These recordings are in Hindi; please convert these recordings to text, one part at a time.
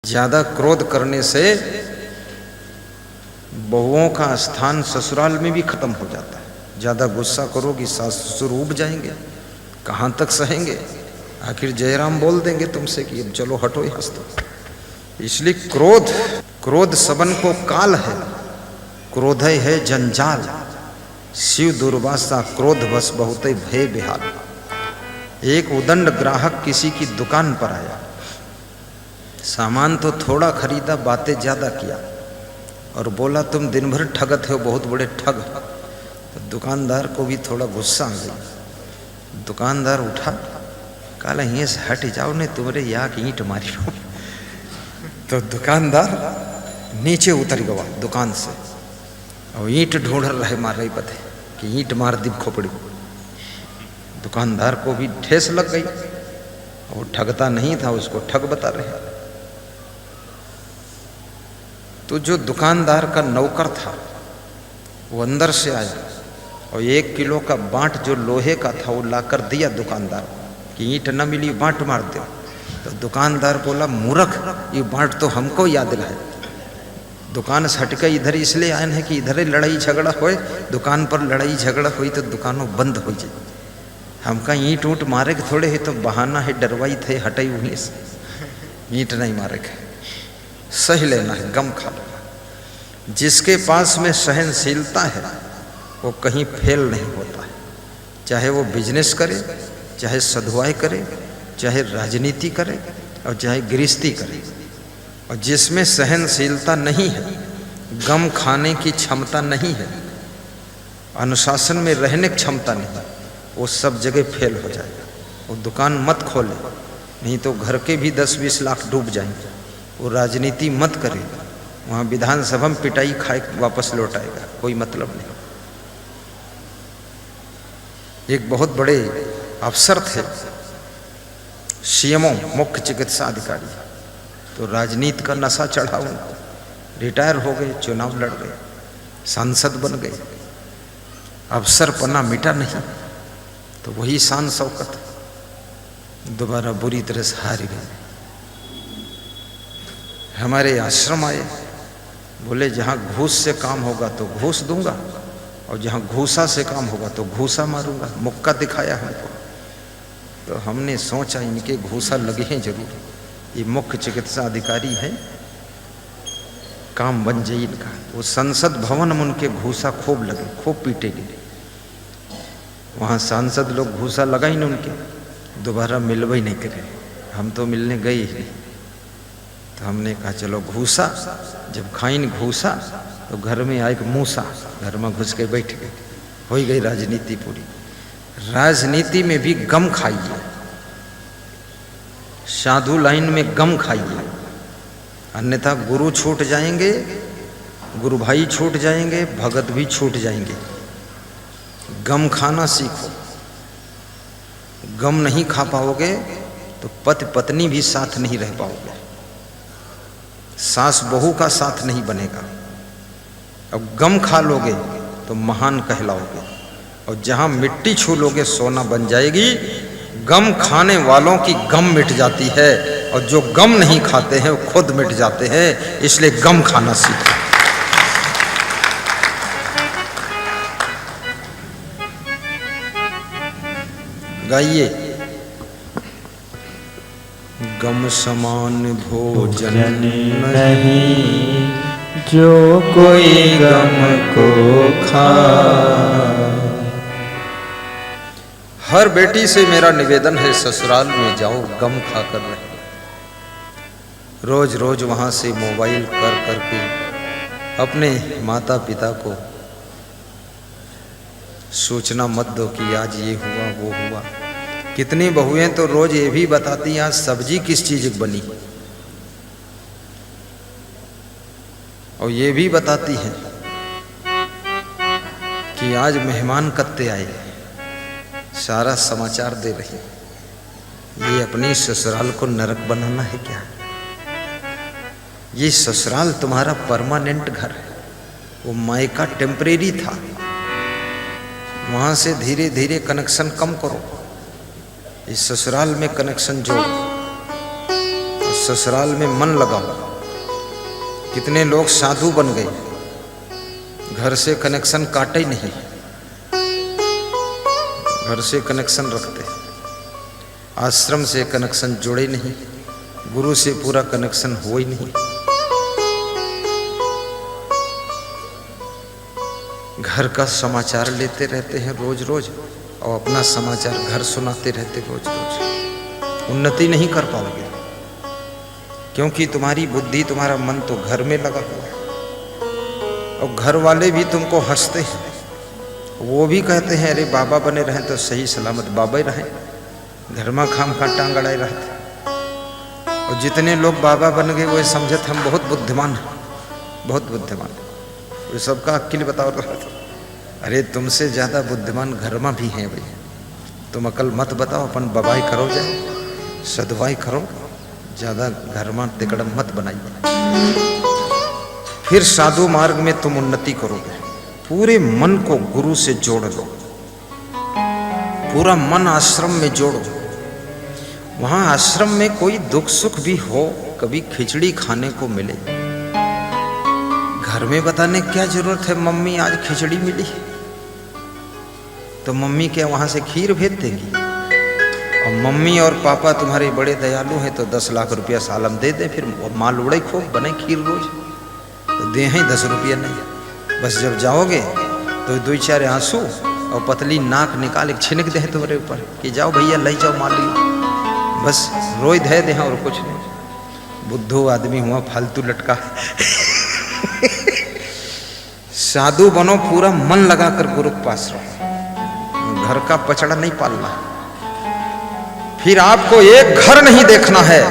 ज्यादा क्रोध करने से बहुओं का स्थान ससुराल में भी खत्म हो जाता है। ज्यादा गुस्सा करोगी सास ससुर ऊब जाएंगे, कहाँ तक सहेंगे, आखिर जयराम बोल देंगे तुमसे कि अब चलो हटो यहाँ से। इसलिए क्रोध सबन को काल है, क्रोधय है जंजाल। शिव दुर्वासा क्रोध बस बहुत भय बेहाल। एक उदंड ग्राहक किसी की दुकान पर आया, सामान तो थोड़ा खरीदा, बातें ज्यादा किया और बोला तुम दिन भर ठगत हो, बहुत बड़े ठग। तो दुकानदार को भी थोड़ा गुस्सा आ गई। दुकानदार उठा, काला यहीं से हट जाओ ने तुम्हारे यहाँ की ईंट मारी हो। तो दुकानदार नीचे उतर गया दुकान से और ईंट ढूंढ रहे मार रही पते कि ईंट मार दी खोपड़ी। दुकानदार को भी ठेस लग गई, वो ठगता नहीं था, उसको ठग बता रहे। तो जो दुकानदार का नौकर था वो अंदर से आया और 1 किलो का बांट जो लोहे का था वो लाकर दिया दुकानदार कि ईंट न मिली बांट मार दो। तो दुकानदार बोला मूर्ख, ये बांट तो हमको याद दिलाए। दुकान से हटके इधर इसलिए आए हैं कि इधर ही लड़ाई झगड़ा होए, दुकान पर लड़ाई झगड़ा हुई तो दुकानों बंद हो जाए। हमका ईंट ऊँट मारे के थोड़े है, तो बहाना है, डरवाई थे हटाई वहीं से, ईंट नहीं मारे के, सह लेना है, गम खा लेना। जिसके पास में सहनशीलता है वो कहीं फेल नहीं होता है, चाहे वो बिजनेस करे, चाहे सधुआई करे, चाहे राजनीति करे और चाहे गृहस्थी करे। और जिसमें सहनशीलता नहीं है, गम खाने की क्षमता नहीं है, अनुशासन में रहने की क्षमता नहीं, वो सब जगह फेल हो जाएगा। वो दुकान मत खोले, नहीं तो घर के भी 10-20 लाख डूब जाएंगे। वो राजनीति मत करे, वहाँ विधानसभा में पिटाई खाए वापस लौट आएगा, कोई मतलब नहीं। एक बहुत बड़े अफसर थे, सीएमओ, मुख्य चिकित्सा अधिकारी, तो राजनीति का नशा चढ़ा उनको, रिटायर हो गए, चुनाव लड़ गए, सांसद बन गए, अफसर पन्ना मिटा नहीं, तो वही शान शौकत दोबारा बुरी तरह से हार गए। हमारे आश्रम आए, बोले जहाँ घूस से काम होगा तो घूस दूंगा और जहाँ घूसा से काम होगा तो घूसा मारूंगा। मुक्का दिखाया हमको, तो हमने सोचा इनके घूसा लगे हैं जरूर, ये मुख्य चिकित्सा अधिकारी है, काम बन जाए इनका। वो संसद भवन में उनके घूसा खूब लगे, खूब पीटे गए। वहाँ सांसद लोग घूसा लगा ही नहीं उनके, दोबारा मिलवा ही नहीं करे। हम तो मिलने गए ही नहीं। तो हमने कहा चलो घूसा, जब खाइन घूसा तो घर में आए मूसा, घर में घुस के बैठ गए, हो ही गई राजनीति पूरी। राजनीति में भी गम खाइए, साधु लाइन में गम खाइए, अन्यथा गुरु छूट जाएंगे, गुरु भाई छूट जाएंगे, भगत भी छूट जाएंगे। गम खाना सीखो, गम नहीं खा पाओगे तो पति पत्नी भी साथ नहीं रह पाओगे, सास बहू का साथ नहीं बनेगा। अब गम खा लोगे तो महान कहलाओगे, और जहां मिट्टी छू लोगे सोना बन जाएगी। गम खाने वालों की गम मिट जाती है और जो गम नहीं खाते हैं वो खुद मिट जाते हैं। इसलिए गम खाना सीखो। गाइए, गम समान भोजन नहीं, जो कोई गम को खा। हर बेटी से मेरा निवेदन है, ससुराल में जाओ गम खा कर रहे। रोज रोज वहाँ से मोबाइल कर करके अपने माता पिता को सूचना मत दो कि आज ये हुआ वो हुआ। कितनी बहुएं तो रोज ये भी बताती आज सब्जी किस चीज की बनी, और ये भी बताती है कि आज मेहमान कत्ते आए, सारा समाचार दे रही। ये अपनी ससुराल को नरक बनाना है क्या? ये ससुराल तुम्हारा परमानेंट घर है, वो मायका टेम्परेरी था। वहां से धीरे धीरे कनेक्शन कम करो, इस ससुराल में कनेक्शन जोड़ो। तो ससुराल में मन लगाओ। कितने लोग साधु बन गए, घर से कनेक्शन काटे ही नहीं, घर से कनेक्शन रखते, आश्रम से कनेक्शन जोड़े नहीं, गुरु से पूरा कनेक्शन हो ही नहीं। घर का समाचार लेते रहते हैं रोज रोज और अपना समाचार घर सुनाते रहते रोज रोज। उन्नति नहीं कर पाओगे, क्योंकि तुम्हारी बुद्धि, तुम्हारा मन तो घर में लगा हुआ है। और घर वाले भी तुमको हंसते हैं, वो भी कहते हैं अरे बाबा बने रहें तो सही सलामत बाबा ही रहें, घर में खाम खा टांग अड़ाए रहते। और जितने लोग बाबा बन गए वो समझते हम बहुत बुद्धिमान हैं, बहुत बुद्धिमान। वो सबका अक्ल बताओ रहा था, अरे तुमसे ज़्यादा बुद्धिमान घर में भी हैं भाई। तुम अकल मत बताओ, अपन बबाई करो, जाए सदवाई करो, ज़्यादा घर में तिकड़म मत बनाइए। फिर साधु मार्ग में तुम उन्नति करोगे। पूरे मन को गुरु से जोड़ लो, पूरा मन आश्रम में जोड़ो। वहां आश्रम में कोई दुख सुख भी हो, कभी खिचड़ी खाने को मिले, घर में बताने क्या जरूरत है मम्मी आज खिचड़ी मिली, तो मम्मी क्या वहां से खीर भेज देंगी। और मम्मी और पापा तुम्हारे बड़े दयालु हैं तो 10 लाख रुपया सालम दे दे, फिर माल उड़े खूब बने खीर रोज, तो दे हैं 10 रुपया नहीं। बस जब जाओगे तो 2-4 आंसू और पतली नाक निकाल एक छिनक दे तुम्हारे ऊपर कि जाओ भैया ले जाओ माल लियो, बस रोई धे दे और कुछ नहीं। बुद्धू आदमी हुआ फालतू लटका। साधु बनो, पूरा मन लगाकर गुरु के पास रहो, घर का पचड़ा नहीं पालना। फिर आपको एक घर नहीं देखना है,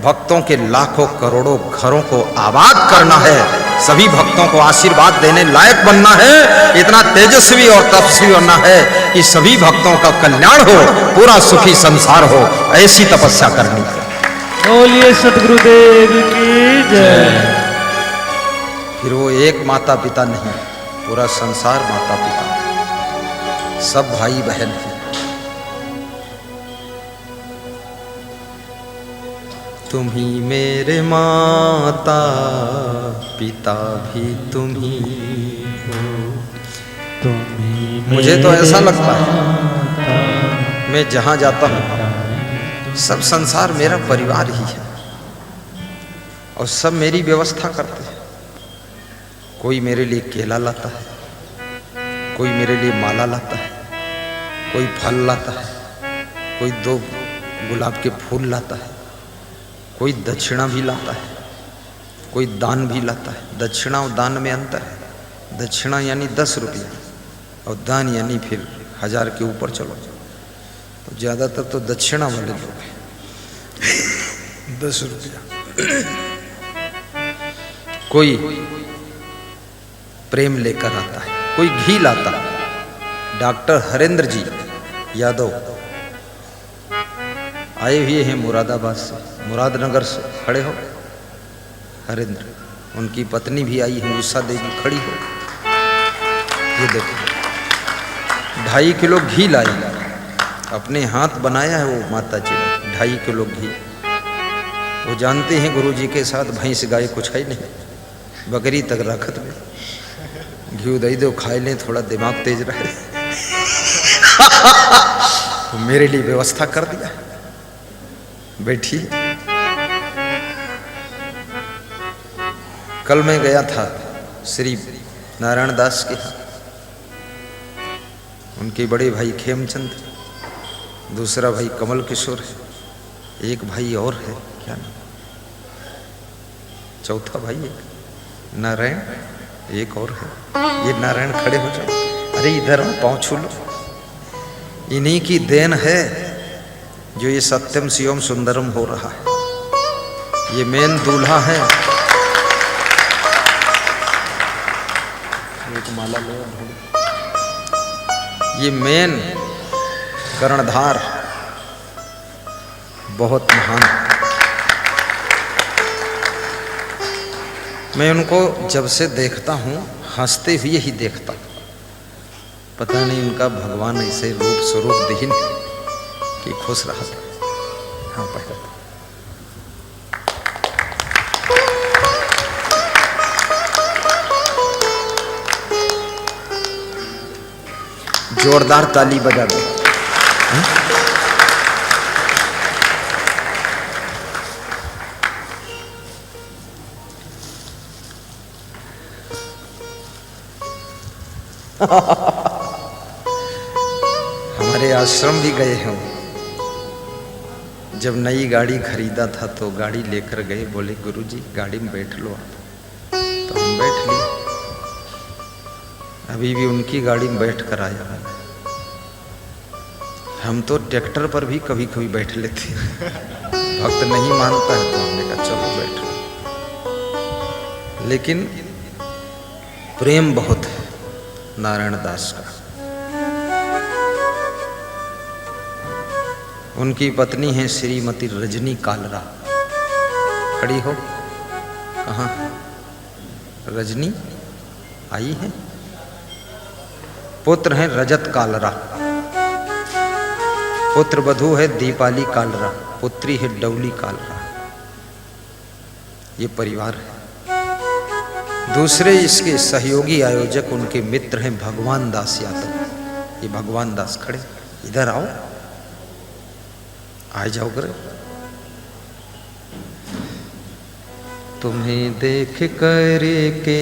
भक्तों के लाखों करोड़ों घरों को आबाद करना है। सभी भक्तों को आशीर्वाद देने लायक बनना है, इतना तेजस्वी और तपस्वी बनना है कि सभी भक्तों का कल्याण हो, पूरा सुखी संसार हो। ऐसी तपस्या करनी है। बोलिए सतगुरुदेव की जय। फिर वो एक माता पिता नहीं, पूरा संसार माता पिता, सब भाई बहन हैं। तुम ही मेरे माता पिता भी तुम ही हो। मुझे तो ऐसा लगता है मैं जहां जाता हूं सब संसार मेरा परिवार ही है और सब मेरी व्यवस्था करते हैं। कोई मेरे लिए केला लाता है, कोई मेरे लिए माला लाता है, कोई फल लाता है, कोई 2 गुलाब के फूल लाता है, कोई दक्षिणा भी लाता है, कोई दान भी लाता है। दक्षिणा और दान में अंतर है। दक्षिणा यानी 10 रुपया और दान यानी फिर 1000 के ऊपर चलो, तो ज़्यादातर तो दक्षिणा वाले लोग हैं। 10 रुपया। कोई प्रेम लेकर आता है, कोई घी लाता है। डॉक्टर हरेंद्र जी यादव आए हुए हैं मुरादाबाद से, मुरादनगर से, खड़े हो। हरेंद्र, उनकी पत्नी भी आई है उषा देवी, खड़ी हो। ये देखो 2.5 किलो घी लाई, अपने हाथ बनाया है वो माता जी ने 2.5 किलो घी। वो जानते हैं गुरु जी के साथ भैंस गाय कुछ है नहीं, बकरी तक रखत में घी दई दो, खाए लें, थोड़ा दिमाग तेज रहे। तो मेरे लिए व्यवस्था कर दिया। बैठी। कल मैं गया था श्री नारायण दास के यहाँ, उनके बड़े भाई खेमचंद, दूसरा भाई कमल किशोर है, एक भाई और है, क्या नाम, चौथा भाई एक नारायण, एक और है। ये नारायण खड़े हो जाओ, अरे इधर पाँव छू लो। इन्हीं की देन है जो ये सत्यम शिवम सुंदरम हो रहा है। ये मेन दूल्हा है। एक माला ले, ये मेन कर्णधार बहुत महान। मैं उनको जब से देखता हूँ हंसते हुए ही देखता हूँ। पता नहीं उनका भगवान ऐसे रूप स्वरूप दीन कि खुश रहा था। हाँ पहले जोरदार ताली बजा दो। हमारे आश्रम भी गए हैं। जब नई गाड़ी खरीदा था तो गाड़ी लेकर गए, बोले गुरुजी गाड़ी में बैठ लो आप। तो हम बैठ लिए। अभी भी उनकी गाड़ी में बैठ कर आया हूं। हम तो ट्रैक्टर पर भी कभी कभी बैठ लेते हैं। भक्त नहीं मानता है तो हमने कहा चलो बैठो। लेकिन प्रेम बहुत है नारायण दास का। उनकी पत्नी है श्रीमती रजनी कालरा। खड़ी हो। कहाँ रजनी आई है? पुत्र है रजत कालरा, पुत्र वधू है दीपाली कालरा, पुत्री है डौली कालरा। ये परिवार है। दूसरे इसके सहयोगी आयोजक उनके मित्र हैं भगवान दास यादव। ये भगवान दास खड़े, इधर आओ, आ जाओ करे। तुम्हें देख कर के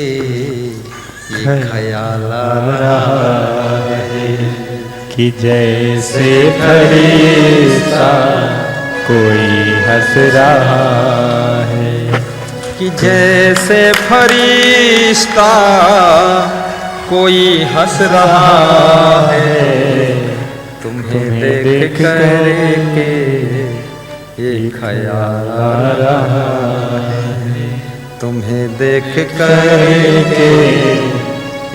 ये ख्याल आ रहा है कि जैसे फरिश्ता कोई हंस रहा है, कि जैसे फरिश्ता कोई हंस रहा है। तुम्हें देख कर के ये ख्याल आ रहा है, तुम्हें देख कर के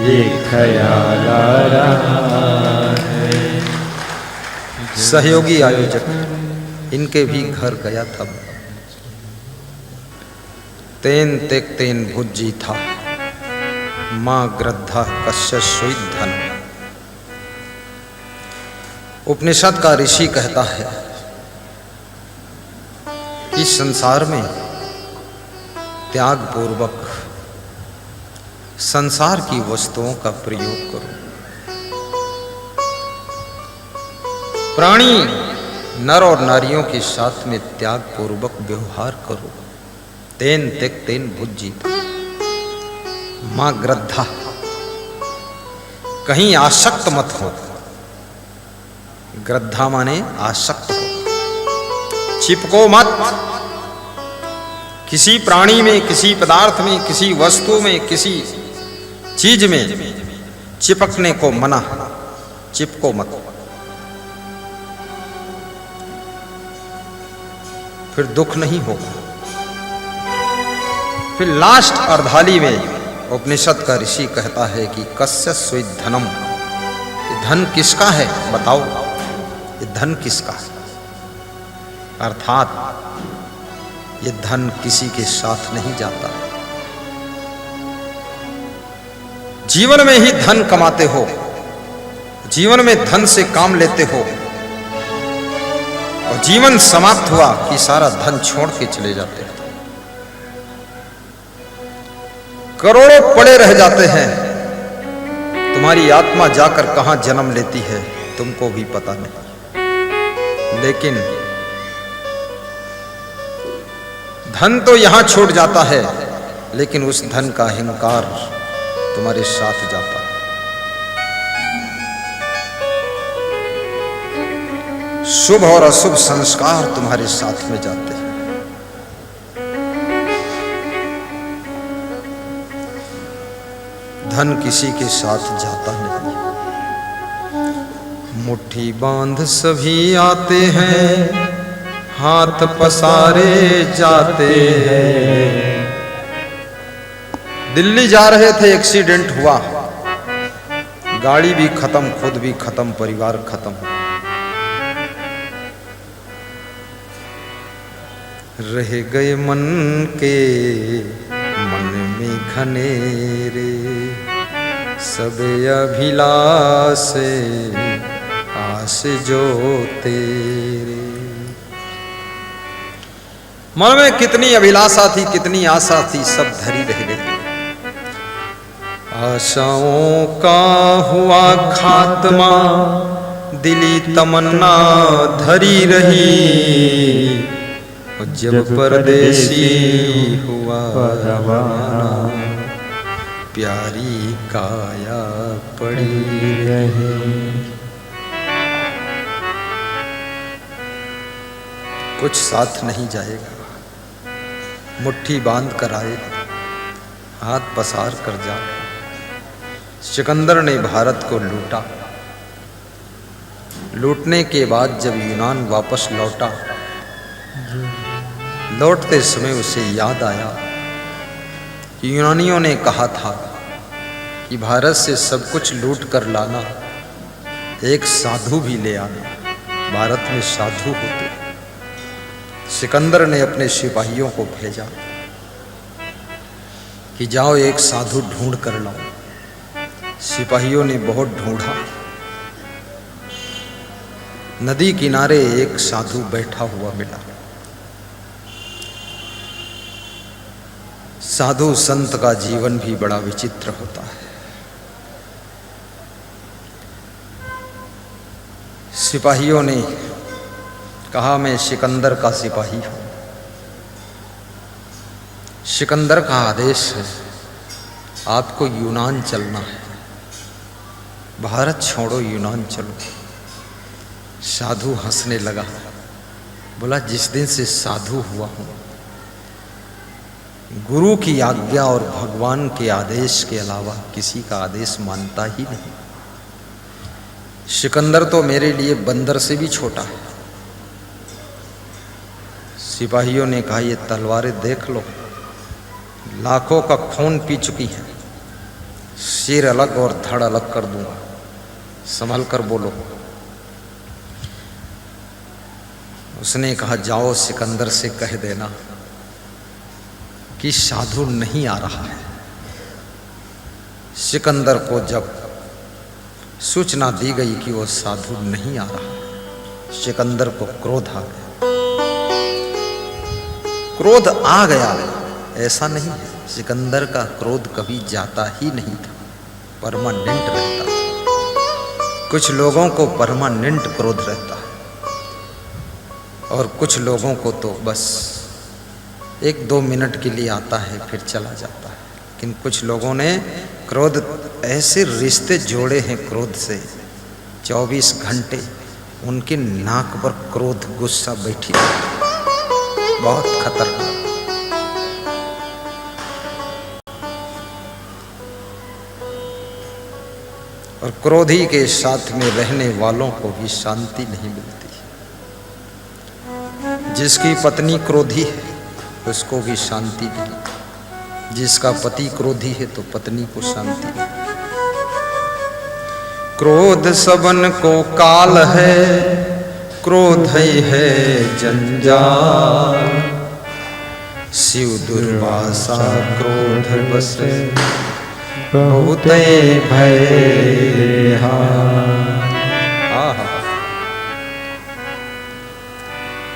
ये ख्याल आ रहा है। सहयोगी आयोजक इनके भी घर गया था। तेन तेक तेन भुज्जी था, मां ग्रद्धा कश्य सुई धन। उपनिषद का ऋषि कहता है कि संसार में त्याग पूर्वक संसार की वस्तुओं का प्रयोग करो। प्राणी नर और नारियों के साथ में त्याग पूर्वक व्यवहार करो। तेन तेक तेन भुज्जित। मां ग्रद्धा, कहीं आसक्त मत हो। ग्रद्धा माने आसक्त हो, चिपको मत। किसी प्राणी में, किसी पदार्थ में, किसी वस्तु में, किसी चीज में चिपकने को मना। चिपको मत। फिर दुख नहीं होगा। फिर लास्ट अर्धाली में उपनिषद का ऋषि कहता है कि कस्य स्वी धनम। ये धन किसका है बताओ? ये धन किसका है? अर्थात ये धन किसी के साथ नहीं जाता। जीवन में ही धन कमाते हो, जीवन में धन से काम लेते हो, और जीवन समाप्त हुआ कि सारा धन छोड़ के चले जाते हैं। करोड़ों पड़े रह जाते हैं। तुम्हारी आत्मा जाकर कहां जन्म लेती है तुमको भी पता नहीं। लेकिन धन तो यहां छूट जाता है, लेकिन उस धन का अहंकार तुम्हारे साथ जाता है। शुभ और अशुभ संस्कार तुम्हारे साथ में जाते हैं। धन किसी के साथ जाता नहीं। मुट्ठी बांध सभी आते हैं, हाथ पसारे जाते हैं। दिल्ली जा रहे थे, एक्सीडेंट हुआ, गाड़ी भी खत्म, खुद भी खत्म, परिवार खत्म। रह गए मन के मन में घनेरे, सब अभिलाष आस जो तेरे। मन में कितनी अभिलाषा थी, कितनी आशा थी, सब धरी रह गई। आशाओं का हुआ खात्मा, दिली तमन्ना धरी रही, जब परदेसी हुआ रवाना, प्यारी काया पड़ी रही। कुछ साथ नहीं जाएगा, मुट्ठी बांध कर आए, हाथ पसार कर जा। सिकंदर ने भारत को लूटा। लूटने के बाद जब यूनान वापस लौटा, लौटते समय उसे याद आया कि यूनानियों ने कहा था कि भारत से सब कुछ लूट कर लाना, एक साधु भी ले आना। भारत में साधु होते। सिकंदर ने अपने सिपाहियों को भेजा कि जाओ एक साधु ढूंढ कर लाओ। सिपाहियों ने बहुत ढूंढा। नदी किनारे एक साधु बैठा हुआ मिला। साधु संत का जीवन भी बड़ा विचित्र होता है। सिपाहियों ने कहा, मैं सिकंदर का सिपाही हूं। सिकंदर का आदेश है, आपको यूनान चलना है। भारत छोड़ो, यूनान चलो। साधु हंसने लगा, बोला, जिस दिन से साधु हुआ हूं, गुरु की आज्ञा और भगवान के आदेश के अलावा किसी का आदेश मानता ही नहीं। सिकंदर तो मेरे लिए बंदर से भी छोटा है। सिपाहियों ने कहा, ये तलवारें देख लो, लाखों का खून पी चुकी हैं। सिर अलग और धड़ अलग कर दूंगा, संभल कर बोलो। उसने कहा, जाओ सिकंदर से कह देना कि साधु नहीं आ रहा है। सिकंदर को जब सूचना दी गई कि वो साधु नहीं आ रहा, सिकंदर को क्रोध आ गया। क्रोध आ गया, ऐसा नहीं है। सिकंदर का क्रोध कभी जाता ही नहीं था, परमानेंट रहता था। कुछ लोगों को परमानेंट क्रोध रहता है और कुछ लोगों को तो बस 1-2 मिनट के लिए आता है, फिर चला जाता है। लेकिन कुछ लोगों ने क्रोध, ऐसे रिश्ते जोड़े हैं क्रोध से, 24 घंटे उनके नाक पर क्रोध, गुस्सा बैठी है। बहुत खतरनाक। और क्रोधी के साथ में रहने वालों को भी शांति नहीं मिलती। जिसकी पत्नी क्रोधी है उसको भी शांति नहीं। जिसका पति क्रोधी है तो पत्नी को शांति नहीं। क्रोध सबन को काल है, क्रोध ही है जंजाल। शिव दुर्वासा क्रोध बस बहुत भय।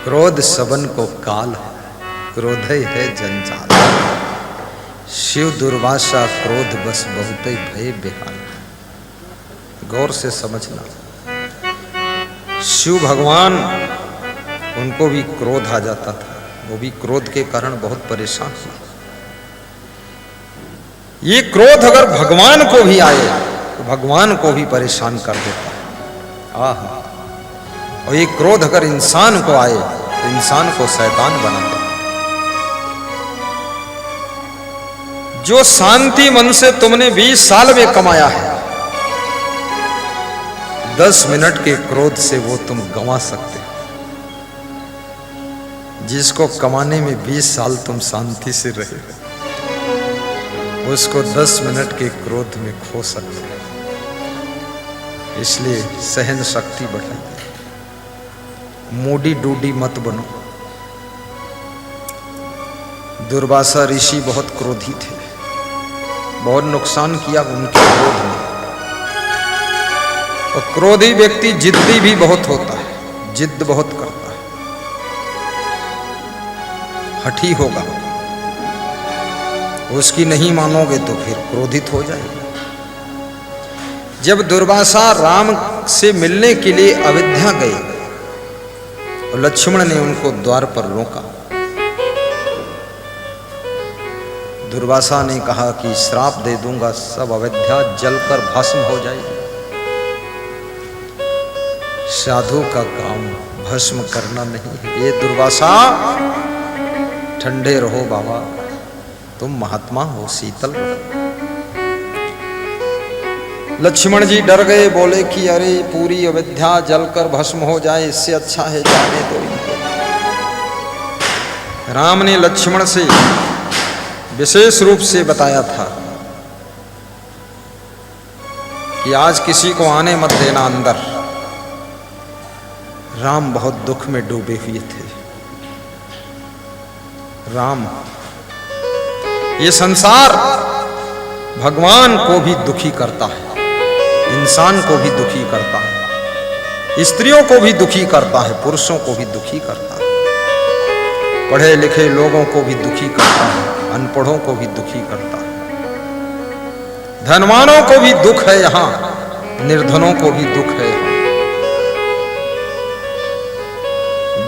क्रोध सबन को काल है, क्रोध ही है जंजाल। शिव दुर्वासा क्रोध बस बहुत भय बेहाल। गौर से समझना, शिव भगवान, उनको भी क्रोध आ जाता था। वो भी क्रोध के कारण बहुत परेशान हुए। ये क्रोध अगर भगवान को भी आए तो भगवान को भी परेशान कर देता है। और ये क्रोध अगर इंसान को आए तो इंसान को शैतान बना देता। जो शांति मन से तुमने 20 साल में कमाया है, 10 मिनट के क्रोध से वो तुम गंवा सकते हो। जिसको कमाने में 20 साल तुम शांति से रहे, उसको 10 मिनट के क्रोध में खो सकते हो। इसलिए सहन शक्ति बढ़ाइए, मूडी डूडी मत बनो। दुर्वासा ऋषि बहुत क्रोधी थे, बहुत नुकसान किया उनके क्रोध ने। और क्रोधी व्यक्ति जिद्दी भी बहुत होता है, जिद बहुत करता है, हठी होगा। उसकी नहीं मानोगे तो फिर क्रोधित हो जाएगा। जब दुर्वासा राम से मिलने के लिए अयोध्या गए और लक्ष्मण ने उनको द्वार पर रोका, दुर्वासा ने कहा कि श्राप दे दूंगा, सब अयोध्या जलकर भस्म हो जाएगी। साधु का काम भस्म करना नहीं है। ये दुर्वासा, ठंडे रहो बाबा, तुम महात्मा हो, शीतल रहो। लक्ष्मण जी डर गए, बोले कि अरे पूरी अयोध्या जलकर भस्म हो जाए, इससे अच्छा है जाने दो इनको। राम ने लक्ष्मण से विशेष रूप से बताया था कि आज किसी को आने मत देना अंदर। राम बहुत दुख में डूबे हुए थे। राम, ये संसार भगवान को भी दुखी करता है, इंसान को भी दुखी करता है, स्त्रियों को भी दुखी करता है, पुरुषों को भी दुखी करता है, पढ़े लिखे लोगों को भी दुखी करता है, अनपढ़ों को भी दुखी करता है, धनवानों को भी दुख है यहां, निर्धनों को भी दुख है यहां,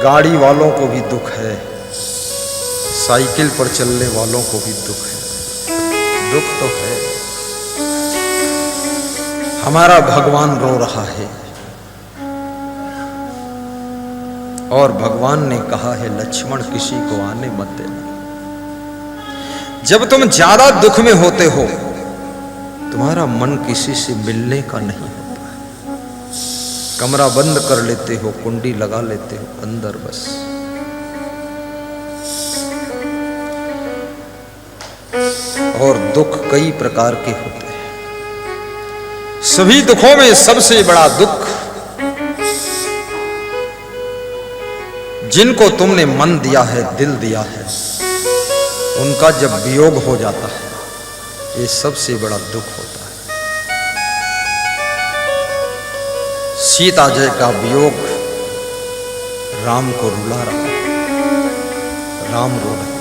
गाड़ी वालों को भी दुख है, साइकिल पर चलने वालों को भी दुख है। दुख तो है। हमारा भगवान रो रहा है और भगवान ने कहा है लक्ष्मण किसी को आने मत देना। जब तुम ज्यादा दुख में होते हो, तुम्हारा मन किसी से मिलने का नहीं होता है। कमरा बंद कर लेते हो, कुंडी लगा लेते हो अंदर बस। और दुख कई प्रकार के होते हैं। सभी दुखों में सबसे बड़ा दुख जिनको तुमने मन दिया है, दिल दिया है, उनका जब वियोग हो जाता है, ये सबसे बड़ा दुख होता है। सीता जय का वियोग राम को रुला रहा, राम रो रहे।